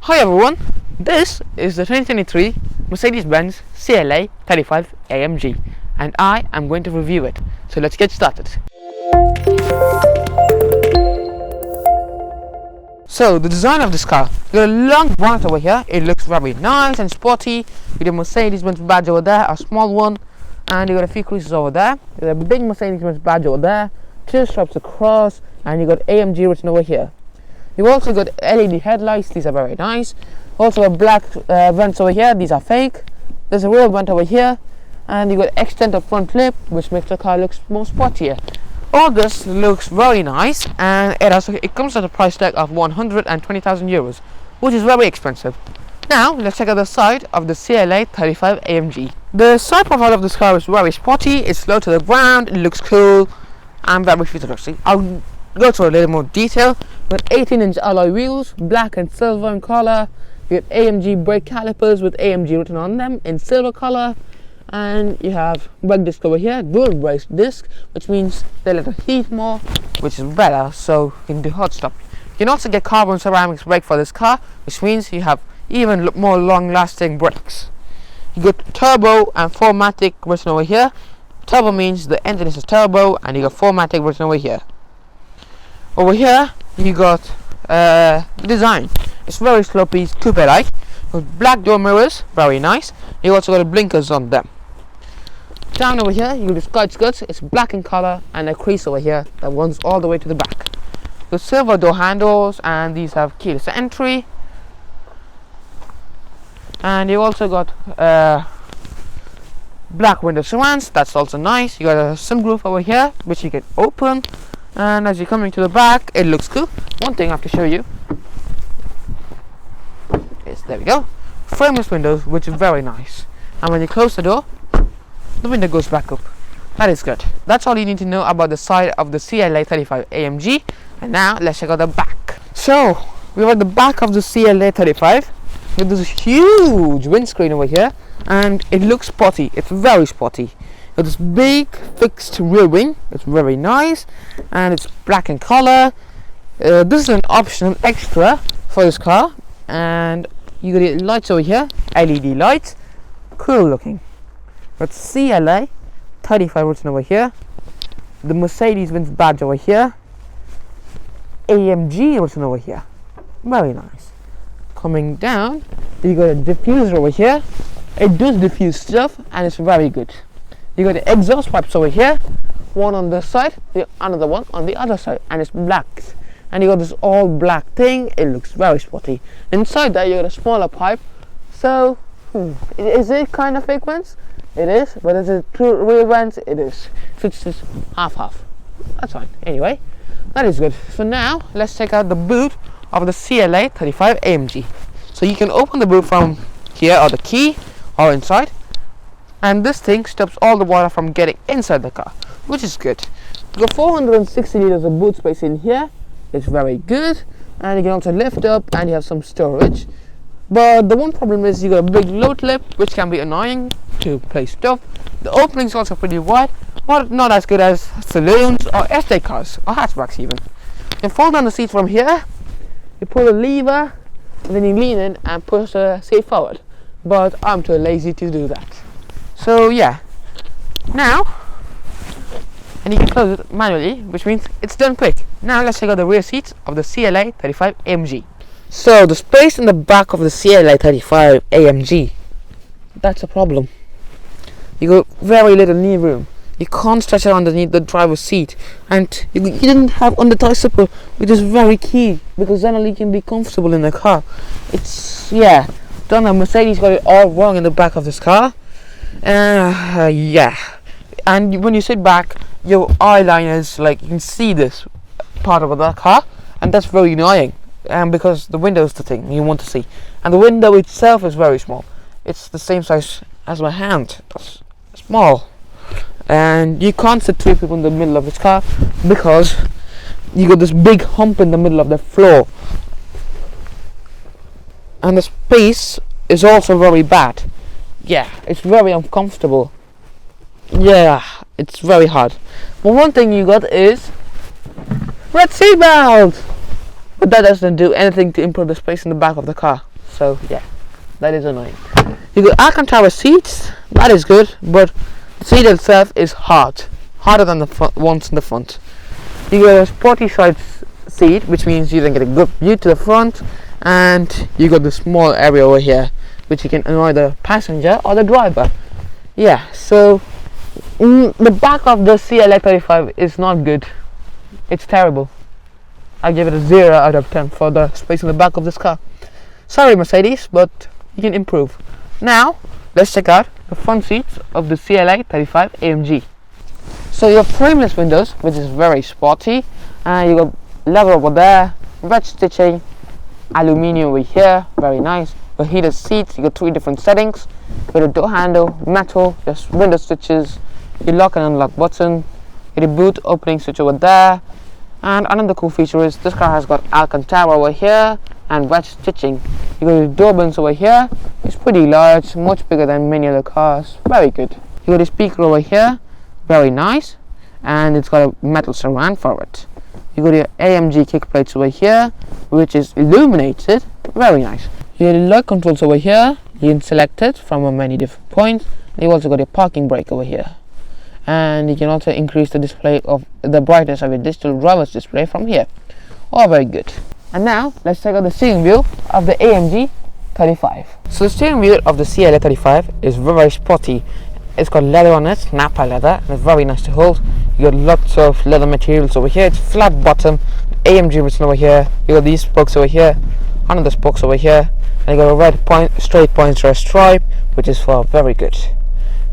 Hi everyone, this is the 2023 Mercedes-Benz CLA 35 AMG and I am going to review it. So let's get started. So the design of this car, you got a long bonnet over here. It looks very nice and sporty with a Mercedes-Benz badge over there, a small one, and you got a few creases over there. You got a big Mercedes-Benz badge over there, two stripes across, and you got AMG written over here. You've also got LED headlights, these are very nice. Also a black vents over here, these are fake. There's a rear vent over here, and you got extended front lip, which makes the car look more sportier. All this looks very nice, and it comes at a price tag of 120,000 euros, which is very expensive. Now let's check out the side of the CLA 35 AMG. The side profile of this car is very sporty, it's low to the ground, it looks cool and very futuristic. I'll go through a little more detail. With 18-inch alloy wheels, black and silver in color. You have AMG brake calipers with AMG written on them in silver color, and you have brake disc over here, dual brake disc, which means they let it heat more, which is better, so you can do hot stop. You can also get carbon ceramics brake for this car, which means you have even more long-lasting brakes. You got turbo and 4MATIC written over here. Turbo means the engine is a turbo, and you got 4MATIC written over here. Over here you got the design. It's very slopey, coupe-like, with black door mirrors, very nice. You also got blinkers on them. Down over here you got the side skirts. It's black in color, and a crease over here that runs all the way to the back. The silver door handles, and these have keyless entry. And you also got black window surrounds. That's also nice. You got a sunroof over here, which you can open. And as you're coming to the back, it looks cool. One thing I have to show you is, there we go, frameless windows, which is very nice. And when you close the door, the window goes back up. That is good. That's all you need to know about the side of the CLA 35 AMG. And now let's check out the back. So we have the back of the CLA 35 with this huge windscreen over here, and it looks sporty. It's very sporty. With this big fixed rear wing, it's very nice, and it's black in color. This is an optional extra for this car, and you got the lights over here, LED lights, cool looking. Got CLA 35 written over here, the Mercedes-Benz badge over here, AMG written over here, very nice. Coming down, you got a diffuser over here. It does diffuse stuff, and it's very good. You got the exhaust pipes over here, one on this side, the another one on the other side, and it's black. And you got this all black thing. It looks very sporty. Inside there you got a smaller pipe. So is it kind of fake vents? It is, but is it true real vents? It is. So it's just half. That's fine. Anyway, that is good. So now let's check out the boot of the CLA 35 AMG. So you can open the boot from here, or the key, or inside. And this thing stops all the water from getting inside the car, which is good. You got 460 liters of boot space in here. It's very good, and you can also lift up, and you have some storage. But the one problem is you got a big load lip, which can be annoying to place stuff. The opening is also pretty wide, but not as good as saloons or estate cars or hatchbacks even. You can fold down the seat from here. You pull a lever, and then you lean in and push the seat forward. But I'm too lazy to do that. So yeah, now, and you can close it manually, which means it's done quick. Now let's check out the rear seats of the CLA 35 AMG. So the space in the back of the CLA 35 AMG, that's a problem. You got very little knee room. You can't stretch out underneath the driver's seat, and you didn't have under thigh support, which is very key, because then only you can be comfortable in the car. Don't know, Mercedes got it all wrong in the back of this car. Yeah, and when you sit back, your eye line is like, you can see this part of the car, and that's very annoying. And because the window is the thing you want to see, and the window itself is very small. It's the same size as my hand. That's small, and you can't sit three people in the middle of this car because you got this big hump in the middle of the floor, and the space is also very bad. Yeah, it's very uncomfortable. Yeah, it's very hard. But one thing you got is red seatbelt. But that doesn't do anything to improve the space in the back of the car. So yeah, that is annoying. You got Alcantara seats, that is good, but the seat itself is harder than the ones in the front. You got a sporty side seat, which means you can get a good view to the front, and you got the small area over here, which you can annoy the passenger or the driver. Yeah, so the back of the CLA 35 is not good. It's terrible. I give it a 0 out of 10 for the space in the back of this car. Sorry Mercedes, but you can improve. Now let's check out the front seats of the CLA 35 AMG. So you have frameless windows, which is very sporty, and you got leather over there, red stitching, aluminium over here, very nice. The heated seats, you got 3 different settings. You got a door handle, metal, just window stitches, your lock and unlock button, you got a boot opening switch over there. And another cool feature is this car has got Alcantara over here and wedge stitching. You got the door bins over here. It's pretty large, much bigger than many other cars. Very good. You got a speaker over here, very nice, and it's got a metal surround for it. You got your AMG kick plates over here, which is illuminated. Very nice. You got the light controls over here. You can select it from many different points. You also got a parking brake over here. And you can also increase the display of the brightness of your digital driver's display from here. Oh, very good. And now let's check out the steering wheel of the AMG 35. So the steering wheel of the CLA 35 is very sporty. It's got leather on it, Napa leather, and it's very nice to hold. You got lots of leather materials over here. It's flat bottom, AMG written over here. You got these spokes over here, another spokes over here, and you got a red straight pointer stripe, which is for very good.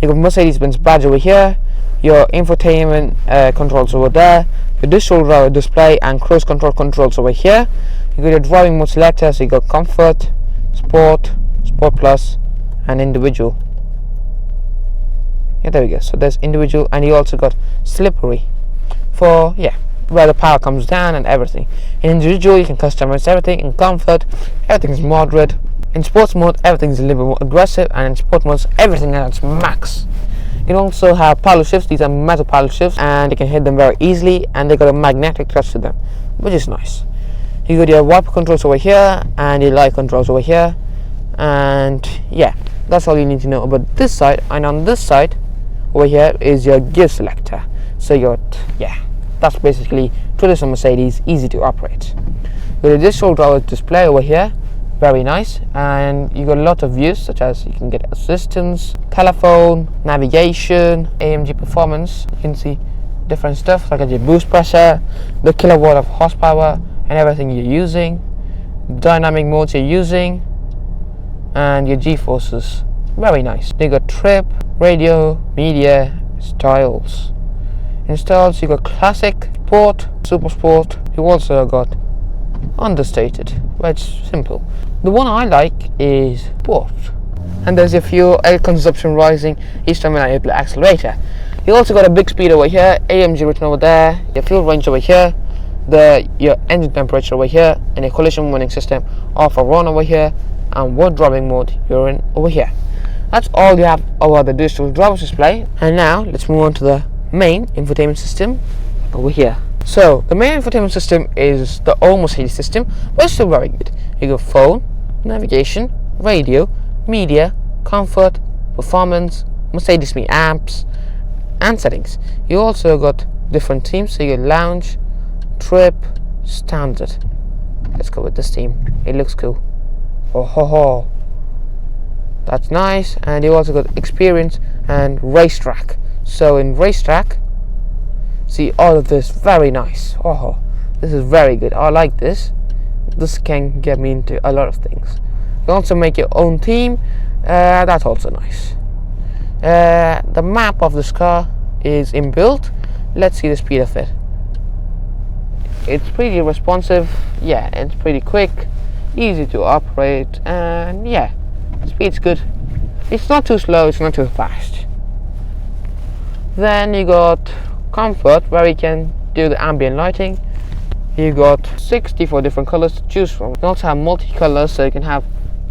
You got Mercedes-Benz badge over here. Your infotainment controls over there, your digital driver display and cruise control controls over here. You got your driving mode selector, so you got comfort, sport, sport plus, and individual. Yeah, there we go. So there's individual, and you also got slippery for where the power comes down and everything. In individual, you can customize everything. In comfort, everything is moderate. In sports mode, everything is a little bit more aggressive, and in sport mode, everything at its max. You can also have paddle shifts. These are metal paddle shifts, and you can hit them very easily, and they got a magnetic touch to them, which is nice. You got your wiper controls over here and your light controls over here, and yeah, that's all you need to know about this side. And on this side over here is your gear selector. So you got that's basically traditional Mercedes, easy to operate. With a digital driver display over here, very nice, and you got a lot of views, such as you can get assistance, telephone, navigation, AMG performance. You can see different stuff like your boost pressure, the kilowatt of horsepower, and everything you're using, dynamic modes you're using, and your G-forces. Very nice. You got trip, radio, media, styles. In styles you got classic, sport, super sport. You also got understated, where it's simple. The one I like is sport, and there's your fuel air consumption rising each time I apply accelerator. You also got a big speed over here, AMG written over there, your fuel range over here, your engine temperature over here, and your collision warning system off or on over here, and what driving mode you're in over here. That's all you have over the digital driver's display. And now let's move on to the main infotainment system over here. So the main infotainment system is the old Mercedes system, but it's still very good. You got phone, navigation, radio, media, comfort, performance, Mercedes Me apps, and settings. You also got different themes, so you got lounge, trip, standard. Let's go with this theme. It looks cool. Oh ho ho. That's nice. And you also got experience and racetrack. So in racetrack, see all of this, very nice. Oh, this is very good. I like this. This can get me into a lot of things. You can also make your own theme. That's also nice. The map of this car is inbuilt. Let's see the speed of it. It's pretty responsive. Yeah, it's pretty quick, easy to operate, and yeah, speed's good. It's not too slow, it's not too fast. Then you got comfort, where you can do the ambient lighting. You got 64 different colors to choose from. You also have multi-colors, so you can have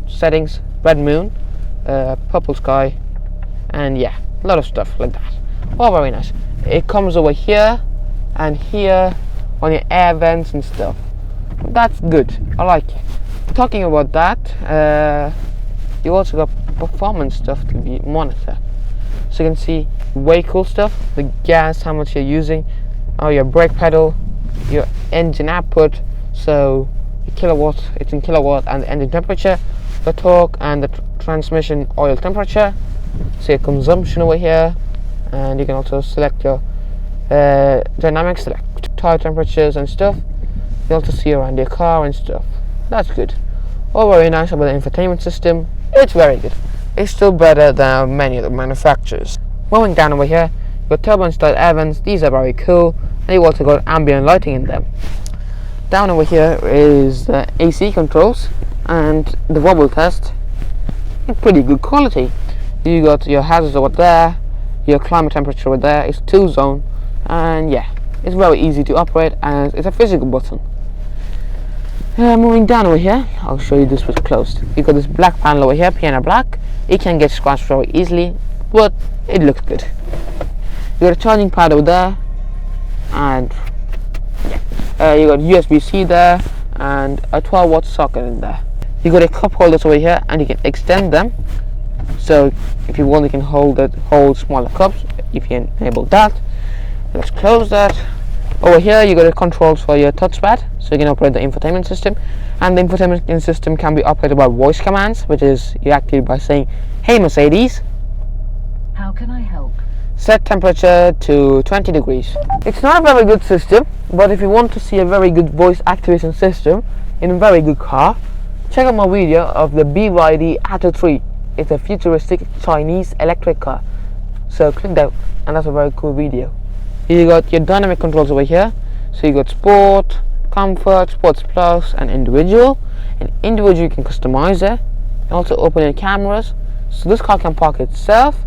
settings, red moon, purple sky, and yeah, a lot of stuff like that. Oh, very nice. It comes over here and here on your air vents and stuff. That's good. I like it. Talking about that, you also got performance stuff to be monitor. So you can see way cool stuff, the gas, how much you're using, your brake pedal, your engine output, so your kilowatts, it's in kilowatt, and the engine temperature, the torque, and the transmission oil temperature. So your consumption over here, and you can also select your dynamics, select tire temperatures and stuff. You also see around your car and stuff. That's good. Oh, very nice about the infotainment system. It's very good. It's still better than many of the manufacturers. Moving down over here, you've got turbo installed air vents. These are very cool, and you've also got ambient lighting in them. Down over here is the AC controls and the wobble test. Pretty good quality. You got your hazards over there, your climate temperature over there. It's 2-zone, and yeah, it's very easy to operate, and it's a physical button. Moving down over here, I'll show you this was closed. You got this black panel over here, piano black. It can get scratched very easily, but it looks good. You got a charging pad over there, and yeah, you got USB-C there, and a 12-watt socket in there. You got a cup holders over here, and you can extend them. So if you want, you can hold smaller cups if you enable that. Let's close that. Over here you got the controls for your touchpad, so you can operate the infotainment system, and the infotainment system can be operated by voice commands, which is you activate by saying, "Hey Mercedes, how can I help?" Set temperature to 20 degrees. It's not a very good system, but if you want to see a very good voice activation system in a very good car, check out my video of the BYD Atto 3. It's a futuristic Chinese electric car. So click that, and that's a very cool video. You got your dynamic controls over here. So you got Sport, Comfort, Sports Plus, and Individual. In Individual you can customize it, and also open your cameras. So this car can park itself.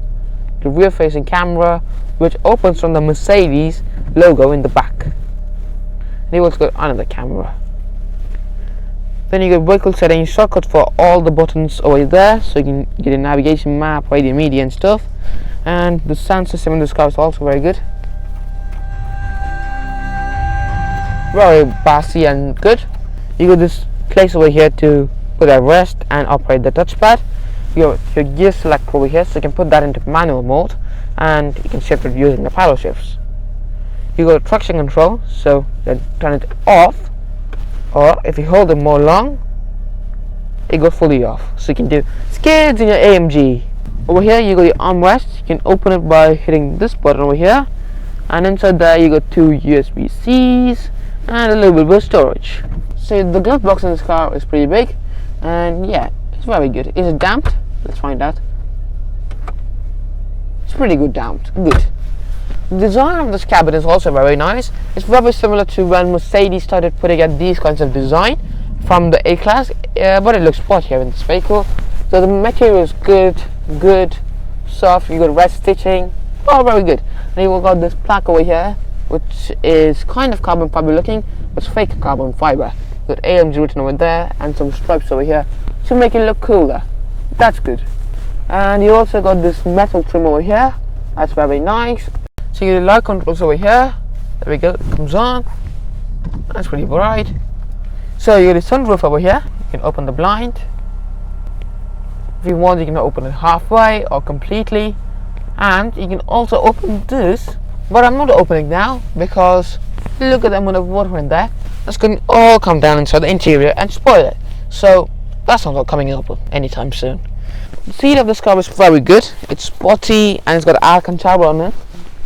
The rear facing camera, which opens from the Mercedes logo in the back. And you also got another camera. Then you got vehicle settings, shortcut for all the buttons over there, so you can get a navigation map, radio, media and stuff. And the sound system in this car is also very good. Very bassy and good. You got this place over here to put a rest and operate the touchpad. You got your gear selector over here, so you can put that into manual mode, and you can shift it using the paddle shifts. You got traction control, so you turn it off, or if you hold it more long, it goes fully off. So you can do skids in your AMG. Over here you got your armrest. You can open it by hitting this button over here, and inside there you got 2 USB-Cs and a little bit of storage. So the glove box in this car is pretty big, and yeah, it's very good. Is it damped? Let's find out. It's pretty good damped. Good. The design of this cabin is also very nice. It's very similar to when Mercedes started putting out these kinds of design from the A-Class, but it looks sportier in this vehicle. So the material is good, soft. You got red stitching. Oh, very good. And you got this plaque over here, which is kind of carbon fiber looking, but it's fake carbon fiber. You got AMG written over there and some stripes over here to make it look cooler. That's good. And you also got this metal trim over here. That's very nice. So you get light controls over here. There we go. It comes on. That's pretty bright. So you get a sunroof over here. You can open the blind. If you want, you can open it halfway or completely. And you can also open this, but I'm not opening now because look at the amount of water in there. That's going to all come down inside the interior and spoil it. So that's not coming up anytime soon. The seat of this car is very good. It's sporty and it's got Alcantara on it.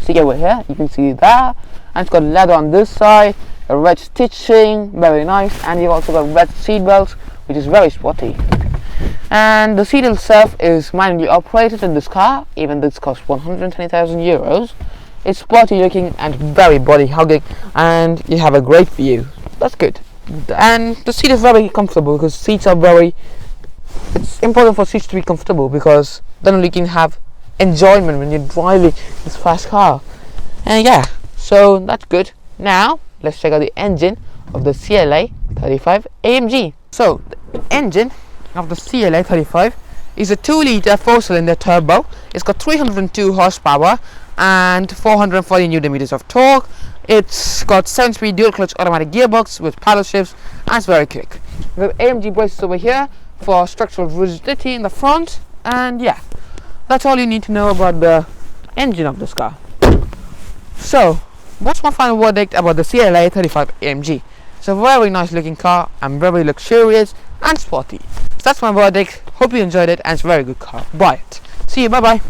See over here, you can see that. And it's got leather on this side, a red stitching, very nice. And you've also got red seat belts, which is very sporty. And the seat itself is manually operated in this car, even though this costs 120,000 euros. It's sporty looking and very body hugging, and you have a great view. That's good. And the seat is very comfortable because seats are it's important for seats to be comfortable because then you can have enjoyment when you're driving this fast car. And yeah, so that's good. Now let's check out the engine of the CLA 35 AMG. So the engine of the CLA 35 is a 2-liter 4-cylinder turbo. It's got 302 horsepower and 440 newton meters of torque. It's got 7-speed dual clutch automatic gearbox with paddle shifts and it's very quick. We have AMG braces over here for structural rigidity in the front, and yeah, that's all you need to know about the engine of this car. So, what's my final verdict about the CLA 35 AMG? It's a very nice looking car and very luxurious and sporty. So that's my verdict. Hope you enjoyed it, and it's a very good car. Buy it. See you. Bye bye.